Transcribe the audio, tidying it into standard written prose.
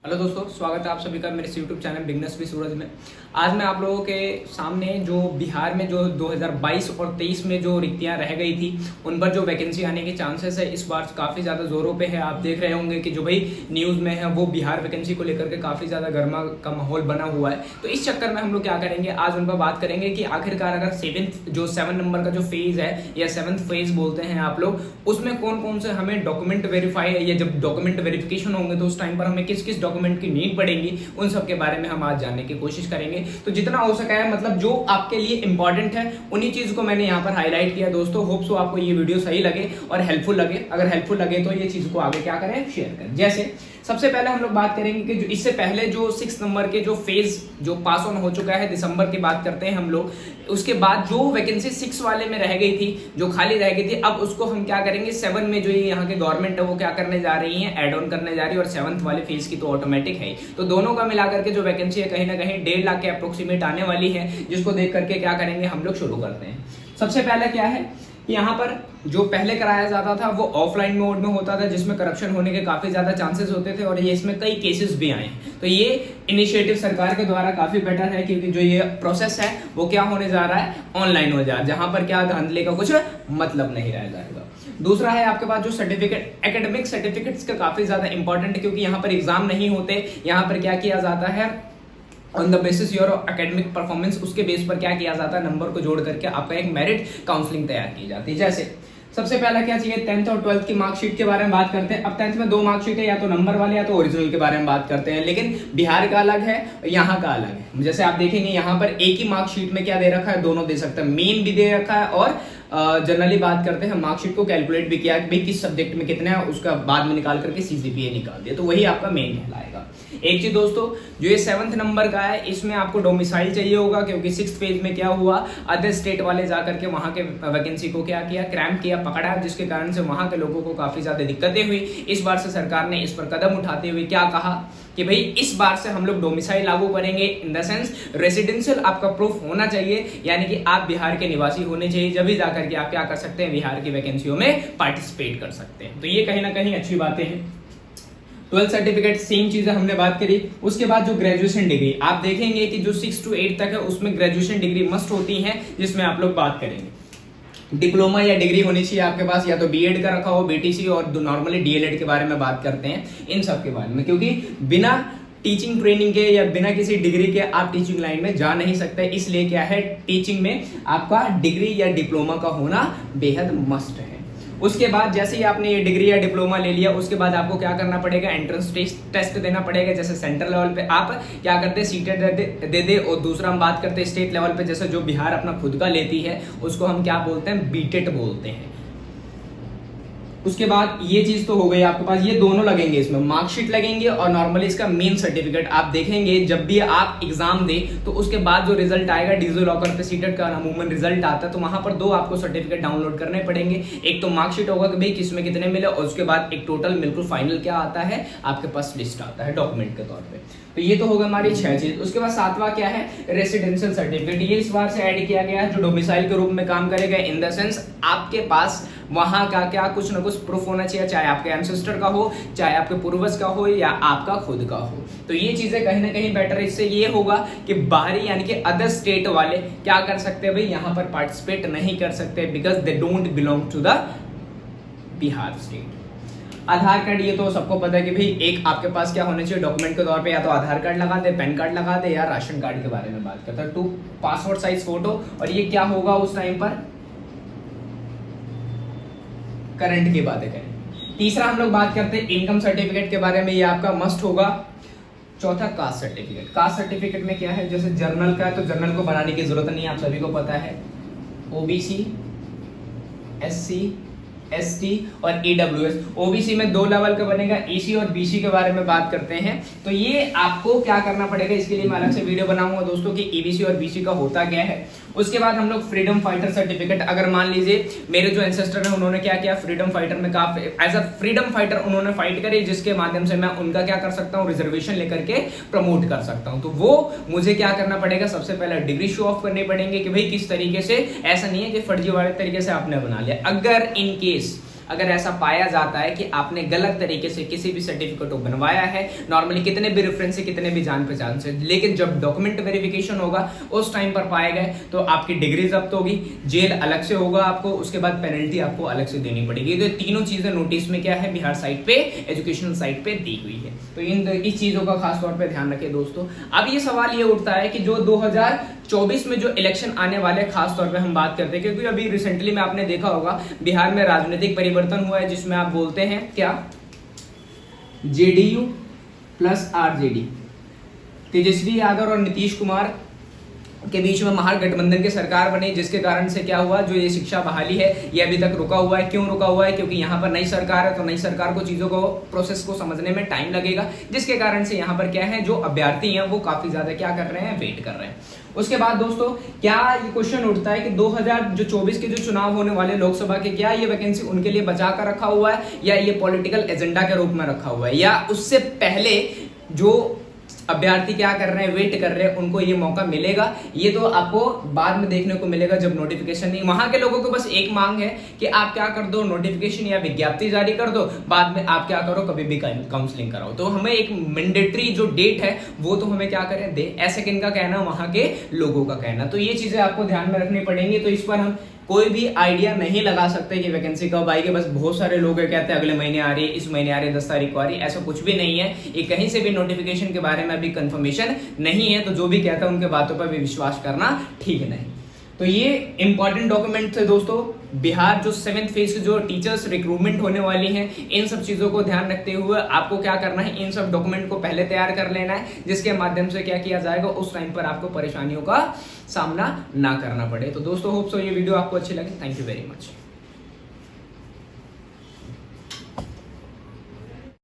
Hello दोस्तों, स्वागत है आप सभी का मेरे यूट्यूब चैनल बिगनर्स विद सूरज में। आज मैं आप लोगों के सामने जो बिहार में जो 2022 और 23 में जो रिक्तियां रह गई थी उन पर जो वैकेंसी आने के चांसेस है इस बार काफ़ी ज़्यादा जोरों पे है। आप देख रहे होंगे कि जो भाई न्यूज़ में है वो बिहार वैकेंसी को लेकर के काफ़ी ज़्यादा गर्मा का माहौल बना हुआ है। तो इस चक्कर में हम लोग क्या करेंगे, आज उन पर बात करेंगे कि आखिरकार अगर सेवन नंबर का जो फेज़ है या 7th फेज़ बोलते हैं आप लोग, उसमें कौन कौन से हमें डॉक्यूमेंट वेरीफाई या जब डॉक्यूमेंट वेरिफिकेशन होंगे तो उस टाइम पर हमें किस किस डॉक्यूमेंट की नीड पड़ेगी, उन सब के बारे में हम आज जानने की कोशिश करेंगे। तो जितना हो सका है, मतलब जो आपके लिए इंपॉर्टेंट है उन्हीं चीज को मैंने यहाँ पर हाईलाइट किया। दोस्तों होप सो आपको ये वीडियो सही लगे और हेल्पफुल लगे। अगर हेल्पफुल लगे तो ये चीज को आगे क्या करें, शेयर करें। जैसे सबसे पहले हम लोग बात करेंगे कि जो इससे पहले जो 6 नंबर के जो फेज जो पास ऑन हो चुका है, दिसंबर की बात करते हैं हम लोग। उसके बाद जो वैकेंसी 6 वाले में रह गई थी, जो खाली रह गई थी, अब उसको हम क्या करेंगे 7 में जो ये यहाँ के गवर्नमेंट है वो क्या करने जा रही है, एड ऑन करने जा रही है। और 7th वाले फेज की तो ऑटोमेटिक है। तो दोनों का मिलाकर के जो वैकेंसी है कहीं ना कहीं 1.5 लाख के अप्रोक्सीमेट आने वाली है, जिसको देख करके क्या करेंगे हम लोग शुरू करते हैं। सबसे पहले क्या है, यहाँ पर जो पहले कराया जाता था वो ऑफलाइन मोड में होता था, जिसमें करप्शन होने के काफी ज्यादा चांसेस होते थे और ये इसमें कई केसेस भी आए हैं। तो ये इनिशिएटिव सरकार के द्वारा काफी बेटर है, क्योंकि जो ये प्रोसेस है वो क्या होने जा रहा है, ऑनलाइन हो जा रहा है, जहां पर क्या धांधली का कुछ मतलब नहीं रह जाएगा। दूसरा है आपके पास जो सर्टिफिकेट, एकेडमिक सर्टिफिकेट्स का काफी ज्यादा इंपॉर्टेंट है, क्योंकि यहाँ पर एग्जाम नहीं होते। यहाँ पर क्या किया जाता है, on the basis your academic performance, उसके बेस पर क्या किया जाता है, नंबर को जोड़ करके आपका एक मेरिट काउंसलिंग तैयार की जाती है। जैसे सबसे पहला क्या चाहिए, 10th और 12th की मार्कशीट के बारे में बात करते हैं। अब 10th में 2 मार्कशीट है, या तो नंबर वाले या तो ओरिजिनल के बारे में बात करते हैं। लेकिन बिहार का अलग है, यहाँ का अलग है। जैसे आप देखेंगे यहाँ पर एक ही मार्कशीट में क्या दे रखा है, दोनों दे सकते हैं, मेन भी दे रखा है और जनरली बात करते हैं मार्कशीट को कैलकुलेट भी किया कि भाई किस सब्जेक्ट में कितने हैं, उसका बाद में निकाल करके सीजीपीए निकाल दिया, तो वही आपका मेन कहलाएगा। एक चीज दोस्तों, जो ये 7th नंबर का है इसमें आपको डोमिसाइल चाहिए होगा, क्योंकि 6th फेज में क्या हुआ, अदर स्टेट वाले जाकर के वहां के वैकेंसी को क्या किया, क्रैम्प किया, पकड़ा, जिसके कारण से वहां के लोगों को काफी ज्यादा दिक्कतें हुई। इस बार से सरकार ने इस पर कदम उठाते हुए क्या कहा कि भाई इस बार से हम लोग डोमिसाइल लागू करेंगे, इन द सेंस रेसिडेंशियल आपका प्रूफ होना चाहिए, यानी कि आप बिहार के निवासी होने चाहिए, जब भी जाकर के आप क्या कर सकते हैं, बिहार की वैकेंसियों में पार्टिसिपेट कर सकते हैं। तो ये कहीं ना कहीं अच्छी बातें हैं। 12th सर्टिफिकेट सेम चीजें हमने बात करी। उसके बाद जो ग्रेजुएशन डिग्री, आप देखेंगे कि जो 6 to 8 तक है उसमें ग्रेजुएशन डिग्री मस्ट होती है, जिसमें आप लोग बात करेंगे डिप्लोमा या डिग्री होनी चाहिए आपके पास, या तो बीएड का रखा हो, बीटीसी, और नॉर्मली डीएलएड के बारे में बात करते हैं इन सब के बारे में, क्योंकि बिना टीचिंग ट्रेनिंग के या बिना किसी डिग्री के आप टीचिंग लाइन में जा नहीं सकते। इसलिए क्या है, टीचिंग में आपका डिग्री या डिप्लोमा का होना बेहद मस्ट है। उसके बाद जैसे ही आपने ये डिग्री या डिप्लोमा ले लिया, उसके बाद आपको क्या करना पड़ेगा, एंट्रेंस टेस्ट देना पड़ेगा। जैसे सेंट्रल लेवल पे आप क्या करते हैं, सीटेट दे दे, और दूसरा हम बात करते हैं स्टेट लेवल पे, जैसे जो बिहार अपना खुद का लेती है उसको हम क्या बोलते हैं, बीटेट बोलते हैं। उसके बाद ये चीज तो हो गई आपके पास, ये दोनों लगेंगे, इसमें मार्कशीट लगेंगे और नॉर्मली इसका मेन सर्टिफिकेट। आप देखेंगे जब भी आप एग्जाम दे तो उसके बाद जो रिजल्ट आएगा, डिजी लॉकर पे सीटेट का अमूमन रिजल्ट आता है, तो वहां पर 2 आपको सर्टिफिकेट डाउनलोड करने पड़ेंगे। एक तो मार्कशीट होगा कि भाई किसमें कितने मिले, और उसके बाद एक टोटल बिल्कुल फाइनल क्या आता है, आपके पास लिस्ट आता है डॉक्यूमेंट के तौर पर। तो ये तो होगा हमारी 6 चीज। उसके बाद 7वां क्या है, रेसिडेंशियल सर्टिफिकेट। ये इस बार से ऐड किया गया है, जो डोमिसाइल के रूप में काम करेगा, इन द सेंस आपके पास वहां का क्या कुछ ना कुछ प्रूफ होना चाहिए, चाहे आपके एंसेस्टर का हो, चाहे आपके पूर्वज का हो, या आपका खुद का हो। तो ये चीजें कहीं ना कहीं बेटर है। इससे ये होगा कि बाहरी यानी कि अदर स्टेट वाले क्या कर सकते हैं, भाई यहाँ पर पार्टिसिपेट नहीं कर सकते, because they don't belong to the Bihar state. Aadhaar card, ये तो सबको पता है कि भाई एक आपके पास क्या होना चाहिए डॉक्यूमेंट के तौर पे, या तो आधार कार्ड लगा दे, पैन कार्ड लगा दे, या राशन कार्ड के बारे में बात करता है, 2 पासपोर्ट साइज फोटो। और ये क्या होगा उस टाइम पर, करंट की बातें करें। तीसरा हम लोग बात करते हैं इनकम सर्टिफिकेट के बारे में, ये आपका मस्ट होगा। चौथा कास्ट सर्टिफिकेट। कास्ट सर्टिफिकेट में क्या है, जैसे जर्नल का है तो जर्नल को बनाने की जरूरत नहीं है, आप सभी को पता है। ओबीसी, एससी, एसटी और ईडब्ल्यूएस। ओबीसी में 2 लेवल का बनेगा, ईसी और बीसी के बारे में बात करते हैं। तो ये आपको क्या करना पड़ेगा, इसके लिए मैं अलग से वीडियो बनाऊंगा दोस्तों कि ईबीसी और बीसी का होता क्या है। उसके बाद हम लोग फ्रीडम फाइटर सर्टिफिकेट, अगर मान लीजिए मेरे जो एंसेस्टर है उन्होंने क्या किया, फ्रीडम फाइटर में काफी एज अ फ्रीडम फाइटर उन्होंने फाइट करी, जिसके माध्यम से मैं उनका क्या कर सकता हूँ, रिजर्वेशन लेकर के प्रमोट कर सकता हूँ। तो वो मुझे क्या करना पड़ेगा, सबसे पहले डिग्री शो ऑफ करनी पड़ेंगे कि भाई किस तरीके से, ऐसा नहीं है कि फर्जीवाड़े तरीके से आपने बना लिया। अगर इन केस अगर ऐसा पाया जाता है कि आपने गलत तरीके से किसी भी सर्टिफिकेट को बनवाया है, नॉर्मली कितने भी रेफरेंस से, कितने भी जान पहचान से, लेकिन जब डॉक्यूमेंट वेरिफिकेशन होगा उस टाइम पर पाए गए तो आपकी डिग्री जब्त होगी, जेल अलग से होगा आपको, उसके बाद पेनल्टी आपको अलग से देनी पड़ेगी। तो तीनों चीजें नोटिस में क्या है, बिहार साइट पे, एजुकेशनल साइट पे दी हुई है। तो इस चीजों का खास तौर पे ध्यान रखें दोस्तों। अब ये सवाल ये उठता है कि जो 2024 में जो इलेक्शन आने वाले, खास तौर पे हम बात करते हैं, क्योंकि अभी रिसेंटली में आपने देखा होगा बिहार में राजनीतिक परिवर्तन हुआ है, जिसमें आप बोलते हैं क्या, JDU plus RJD, Tejashwi Yadav और नीतीश कुमार के बीच में महागठबंधन की सरकार बनी, जिसके कारण से क्या हुआ, जो ये शिक्षा बहाली है ये अभी तक रुका हुआ है। क्यों रुका हुआ है? क्योंकि यहाँ पर नई सरकार है, तो नई सरकार को चीजों को, प्रोसेस को समझने में टाइम लगेगा, जिसके कारण से यहाँ पर क्या है, जो अभ्यर्थी हैं वो काफी ज्यादा क्या कर रहे हैं, वेट कर रहे हैं। उसके बाद दोस्तों क्या ये क्वेश्चन उठता है कि 2024 के जो चुनाव होने वाले लोकसभा के, क्या ये वैकेंसी उनके लिए बचा कर रखा हुआ है या ये पॉलिटिकल एजेंडा के रूप में रखा हुआ है, या उससे पहले जो अभ्यर्थी क्या कर रहे हैं, वेट कर रहे हैं, उनको ये मौका मिलेगा? ये तो आपको बाद में देखने को मिलेगा जब नोटिफिकेशन नहीं। वहां के लोगों को बस एक मांग है कि आप क्या कर दो, नोटिफिकेशन या विज्ञप्ति जारी कर दो, बाद में आप क्या करो, कभी भी काउंसलिंग कराओ। तो हमें एक मैंडेटरी जो डेट है वो तो हमें क्या करें, दे। ऐसे किनका कहना, वहां के लोगों का कहना। तो ये चीजें आपको ध्यान में रखनी पड़ेंगी। तो इस पर हम कोई भी आइडिया नहीं लगा सकते कि वैकेंसी कब आएगी। बस बहुत सारे लोग कहते हैं अगले महीने आ रही है, इस महीने आ रही है, 10 तारीख को आ रही है। ऐसा कुछ भी नहीं है। ये कहीं से भी नोटिफिकेशन के बारे में अभी कंफर्मेशन नहीं है, तो जो भी कहता है उनके बातों पर भी विश्वास करना ठीक नहीं। तो ये इंपॉर्टेंट डॉक्यूमेंट थे दोस्तों। बिहार जो 7th फेज की जो टीचर्स रिक्रूटमेंट होने वाली हैं, इन सब चीजों को ध्यान रखते हुए आपको क्या करना है, इन सब डॉक्यूमेंट को पहले तैयार कर लेना है, जिसके माध्यम से क्या किया जाएगा, उस टाइम पर आपको परेशानियों का सामना ना करना पड़े। तो दोस्तों होप सो ये वीडियो आपको अच्छी लगे। Thank you very much.